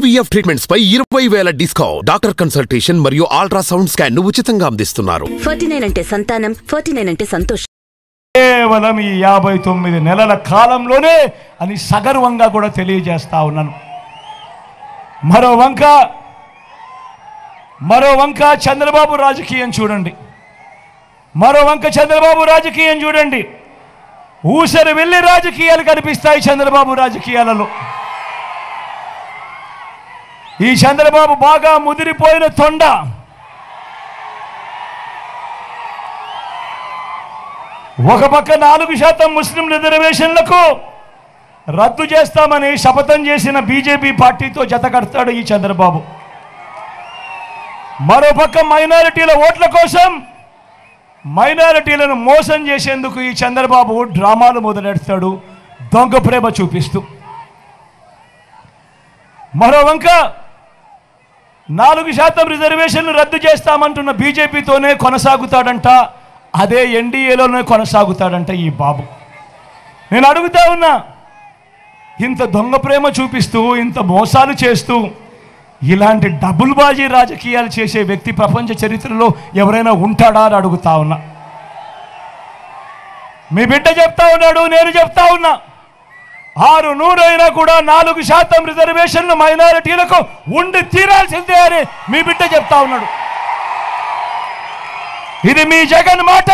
IVF treatments పై 20,000 discount. Doctor consultation మరియు ultrasound scan ను ఉచితంగా అందిస్తున్నారు. 49 అంటే సంతానం, 49 అంటే సంతోషం. కేవలం ఈ 59 నెలల కాలంలోనే అని సగర్వంగా కూడా తెలియజేస్తా ఉన్నాను. మరో వంక చంద్రబాబు రాజకీయం చూడండి. ఊసరి వెళ్ళి రాజకీయాలు కనిపిస్తాయి చంద్రబాబు రాజకీయాలలో. ఈ చంద్రబాబు బాగా ముదిరిపోయిన తొండ. ఒక పక్క 4% ముస్లిం రిజర్వేషన్లకు రద్దు చేస్తామని శపథం చేసిన బీజేపీ పార్టీతో జత కడతాడు ఈ చంద్రబాబు. మరోపక్క మైనారిటీల ఓట్ల కోసం మైనారిటీలను మోసం చేసేందుకు ఈ చంద్రబాబు డ్రామాలు మొదలెడతాడు, దొంగ ప్రేమ చూపిస్తూ. మరో వంక 4% రిజర్వేషన్లు రద్దు చేస్తామంటున్న బీజేపీతోనే కొనసాగుతాడంట, అదే ఎన్డీఏలోనే కొనసాగుతాడంట ఈ బాబు. నేను అడుగుతా ఉన్నా, ఇంత దొంగ ప్రేమ చూపిస్తూ ఇంత మోసాలు చేస్తూ ఇలాంటి డబుల్ బాజీ రాజకీయాలు చేసే వ్యక్తి ప్రపంచ చరిత్రలో ఎవరైనా ఉంటాడా అని అడుగుతా ఉన్నా. మీ బిడ్డ చెప్తా ఉన్నాడు, నేను చెప్తా ఉన్నా, 600 అయినా కూడా 4% రిజర్వేషన్లు మైనారిటీలకు ఉండి తీరాల్సిందే అని మీ బిడ్డ చెప్తా ఉన్నాడు. ఇది మీ జగన్ మాట,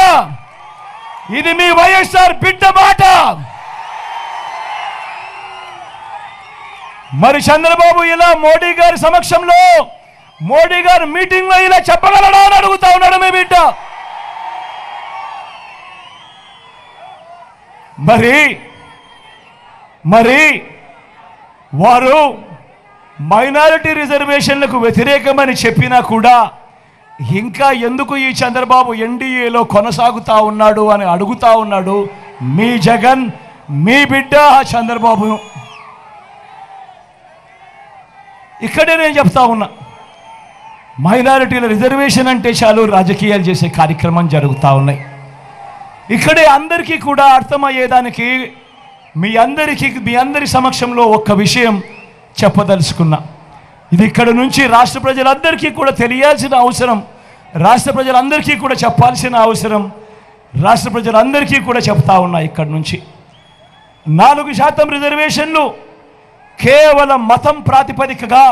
ఇది మీ వైఎస్ఆర్ బిడ్డ మాట. మరి చంద్రబాబు ఇలా మోడీ గారి సమక్షంలో, మోడీ గారి మీటింగ్ లో ఇలా చెప్పగలడా అని అడుగుతా ఉన్నాడు మీ బిడ్డ. మరి వారు మైనారిటీ రిజర్వేషన్లకు వ్యతిరేకమని చెప్పినా కూడా ఇంకా ఎందుకు ఈ చంద్రబాబు ఎన్డీఏలో కొనసాగుతా ఉన్నాడు అని అడుగుతా ఉన్నాడు మీ జగన్, మీ బిడ్డ చంద్రబాబు. ఇక్కడే నేను చెప్తా ఉన్నా, మైనారిటీల రిజర్వేషన్ అంటే చాలు రాజకీయాలు చేసే కార్యక్రమం జరుగుతూ ఉన్నాయి. ఇక్కడే అందరికీ కూడా అర్థమయ్యేదానికి మీ అందరి సమక్షంలో ఒక్క విషయం చెప్పదలుచుకున్నా. ఇది ఇక్కడ నుంచి రాష్ట్ర ప్రజలందరికీ కూడా తెలియాల్సిన అవసరం, రాష్ట్ర ప్రజలందరికీ కూడా చెప్పాల్సిన అవసరం, రాష్ట్ర ప్రజలందరికీ కూడా చెప్తా ఉన్నా. ఇక్కడ నుంచి 4% రిజర్వేషన్లు కేవలం మతం ప్రాతిపదికగా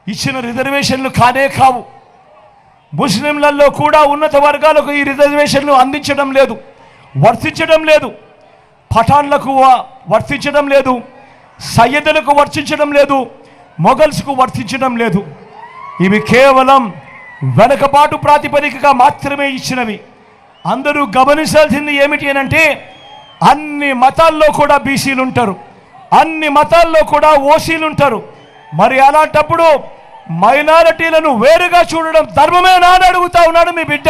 ఇచ్చిన రిజర్వేషన్లు కానే కావు. ముస్లింలలో కూడా ఉన్నత వర్గాలకు ఈ రిజర్వేషన్లు అందించడం లేదు, వర్తించడం లేదు. పఠాన్లకు వర్తించడం లేదు, సయ్యదులకు వర్తించడం లేదు, మొఘల్స్కు వర్తించడం లేదు. ఇవి కేవలం వెనకబాటు ప్రాతిపదికగా మాత్రమే ఇచ్చినవి. అందరూ గమనించాల్సింది ఏమిటి అంటే, అన్ని మతాల్లో కూడా బీసీలు ఉంటారు, అన్ని మతాల్లో కూడా ఓసీలు ఉంటారు. మరి అలాంటప్పుడు మైనారిటీలను వేరుగా చూడడం ధర్మమేనా అని అడుగుతా ఉన్నాడు మీ బిడ్డ.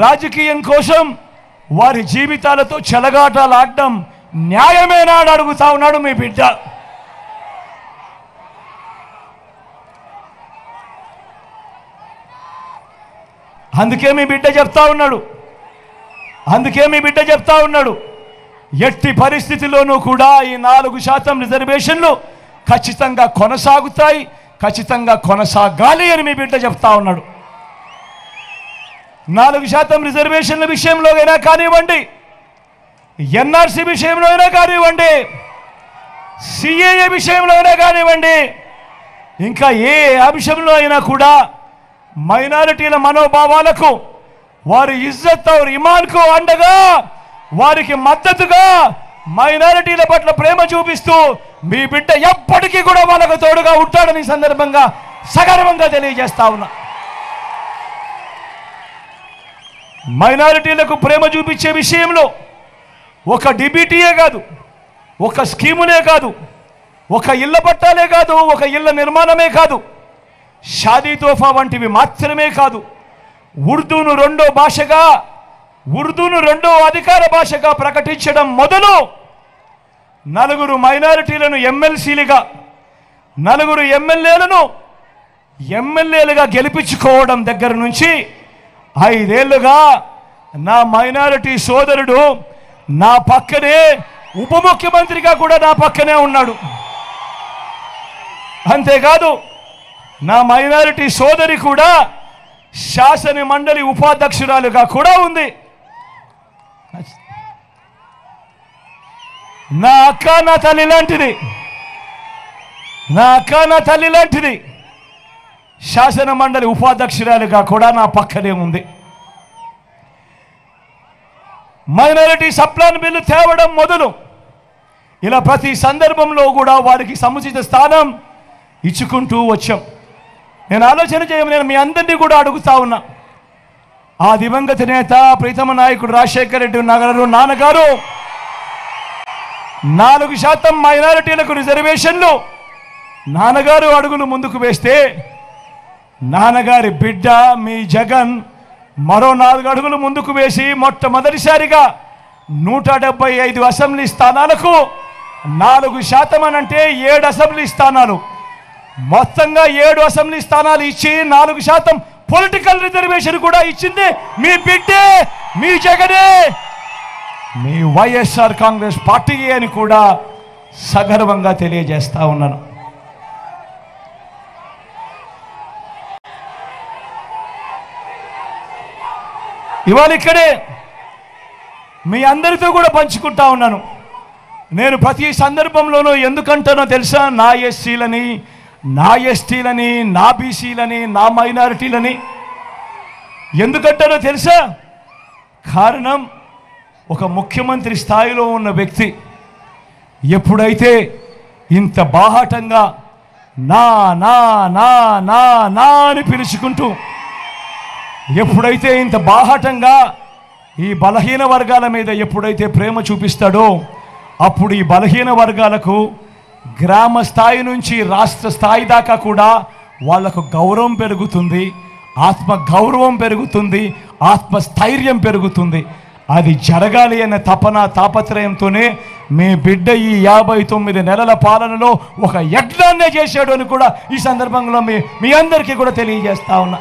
రాజకీయం కోసం వారి జీవితాలతో చెలగాటలాడడం న్యాయమేనా అని అడుగుతా ఉన్నాడు మీ బిడ్డ. అందుకే మీ బిడ్డ చెప్తా ఉన్నాడు, ఎట్టి పరిస్థితిలోనూ కూడా ఈ 4% రిజర్వేషన్లు ఖచ్చితంగా కొనసాగుతాయి, ఖచ్చితంగా కొనసాగాలి అని మీ బిడ్డ చెప్తా ఉన్నాడు. 4% రిజర్వేషన్ల విషయంలో అయినా కానివ్వండి, ఎన్ఆర్సీ విషయంలో అయినా కానివ్వండి, సిఏఏ విషయంలో అయినా కానివ్వండి, ఇంకా ఏ అంశంలో అయినా కూడా మైనారిటీల మనోభావాలకు, వారి ఇజ్జత్ और ఇమాన్కు అండగా, వారికి మద్దతుగా, మైనారిటీల పట్ల ప్రేమ చూపిస్తూ మీ బిడ్డ ఎప్పటికీ కూడా వాళ్ళకు తోడుగా ఉంటాడని సందర్భంగా సగర్వంగా తెలియజేస్తా ఉన్నా. మైనారిటీలకు ప్రేమ చూపించే విషయంలో ఒక డిబిటీయే కాదు, ఒక స్కీమునే కాదు, ఒక ఇళ్ల పట్టాలే కాదు, ఒక ఇళ్ల నిర్మాణమే కాదు, షాదీ తోఫా వంటివి మాత్రమే కాదు, ఉర్దూను రెండో అధికార భాషగా ప్రకటించడం మొదలు 4 మైనారిటీలను ఎమ్మెల్సీలుగా, 4 ఎమ్మెల్యేలుగా గెలిపించుకోవడం దగ్గర నుంచి 5 ఏళ్లుగా నా మైనారిటీ సోదరుడు నా పక్కనే, ఉప ముఖ్యమంత్రిగా కూడా నా పక్కనే ఉన్నాడు. అంతేకాదు నా మైనారిటీ సోదరి కూడా శాసన మండలి ఉపాధ్యక్షురాలుగా కూడా ఉంది. నా అక్క నా తల్లి లాంటిది, నా అక్క నా తల్లి లాంటిది. శాసన మండలి ఉపాధ్యక్షురాలుగా కూడా నా పక్కనే ఉంది. మైనారిటీ సప్లాన్ బిల్లు తేవడం మొదలు ఇలా ప్రతి సందర్భంలో కూడా వారికి సముచిత స్థానం ఇచ్చుకుంటూ వచ్చాం. నేను ఆలోచన చేయమని మీ అందరినీ కూడా అడుగుతా ఉన్నా. ఆ దివంగత నేత ప్రీతమ నాయకుడు రాజశేఖర రెడ్డి నగరు నాన్నగారు 4% మైనారిటీలకు రిజర్వేషన్లు నాన్నగారు అడుగులు ముందుకు వేస్తే, నాన్నగారి బిడ్డ మీ జగన్ మరో 4 అడుగులు ముందుకు వేసి మొట్టమొదటిసారిగా 175 అసెంబ్లీ స్థానాలకు 4% అనంటే 7 అసెంబ్లీ స్థానాలు, మొత్తంగా 7 అసెంబ్లీ స్థానాలు ఇచ్చి 4% పొలిటికల్ రిజర్వేషన్ కూడా ఇచ్చింది మీ బిడ్డే, మీ జగనే, మీ వైఎస్ఆర్ కాంగ్రెస్ పార్టీ అని కూడా సగర్వంగా తెలియజేస్తా ఉన్నాను. ఇవాళ ఇక్కడే మీ అందరితో కూడా పంచుకుంటా ఉన్నాను. నేను ప్రతి సందర్భంలోనూ ఎందుకంటానో తెలుసా? నా ఎస్సీలని, నా ఎస్టీలని, నా బీసీలని, నా మైనారిటీలని ఎందుకంటానో తెలుసా? కారణం, ఒక ముఖ్యమంత్రి స్థాయిలో ఉన్న వ్యక్తి ఎప్పుడైతే ఇంత బాహాటంగా నా నా నా నా నా అని పిలుచుకుంటూ ఎప్పుడైతే ఇంత బాహాటంగా ఈ బలహీన వర్గాల మీద ఎప్పుడైతే ప్రేమ చూపిస్తాడో అప్పుడు ఈ బలహీన వర్గాలకు గ్రామ స్థాయి నుంచి రాష్ట్ర స్థాయి దాకా కూడా వాళ్లకు గౌరవం పెరుగుతుంది, ఆత్మ గౌరవం పెరుగుతుంది, ఆత్మస్థైర్యం పెరుగుతుంది. అది జరగాలి అనే తాపత్రయంతోనే మీ బిడ్డ ఈ 59 నెలల పాలనలో ఒక యజ్ఞాన్నే చేశాడు అని కూడా ఈ సందర్భంలో మీ అందరికీ కూడా తెలియజేస్తా ఉన్నా.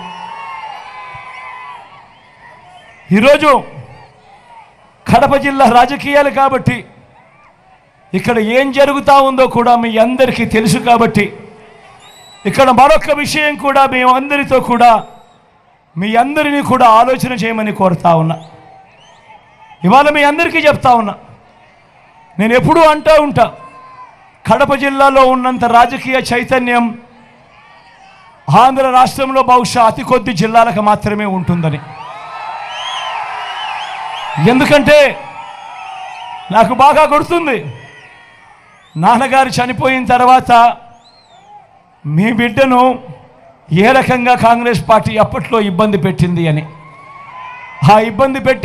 ఈరోజు కడప జిల్లా రాజకీయాలు కాబట్టి ఇక్కడ ఏం జరుగుతూ ఉందో కూడా మీ అందరికీ తెలుసు కాబట్టి ఇక్కడ మరొక విషయం కూడా మేమందరితో కూడా మీ అందరినీ కూడా ఆలోచన చేయమని కోరుతా ఉన్నా. ఇవాళ మీ అందరికీ చెప్తా ఉన్నా, నేను ఎప్పుడూ అంటూ ఉంటా, కడప జిల్లాలో ఉన్నంత రాజకీయ చైతన్యం ఆంధ్ర రాష్ట్రంలో బహుశా అతి కొద్ది జిల్లాలకు మాత్రమే ఉంటుందని. ఎందుకంటే నాకు బాగా గుర్తుంది, నాన్నగారు చనిపోయిన తర్వాత మీ బిడ్డను ఏ రకంగా కాంగ్రెస్ పార్టీ అప్పట్లో ఇబ్బంది పెట్టింది అని. ఆ ఇబ్బంది పెట్టి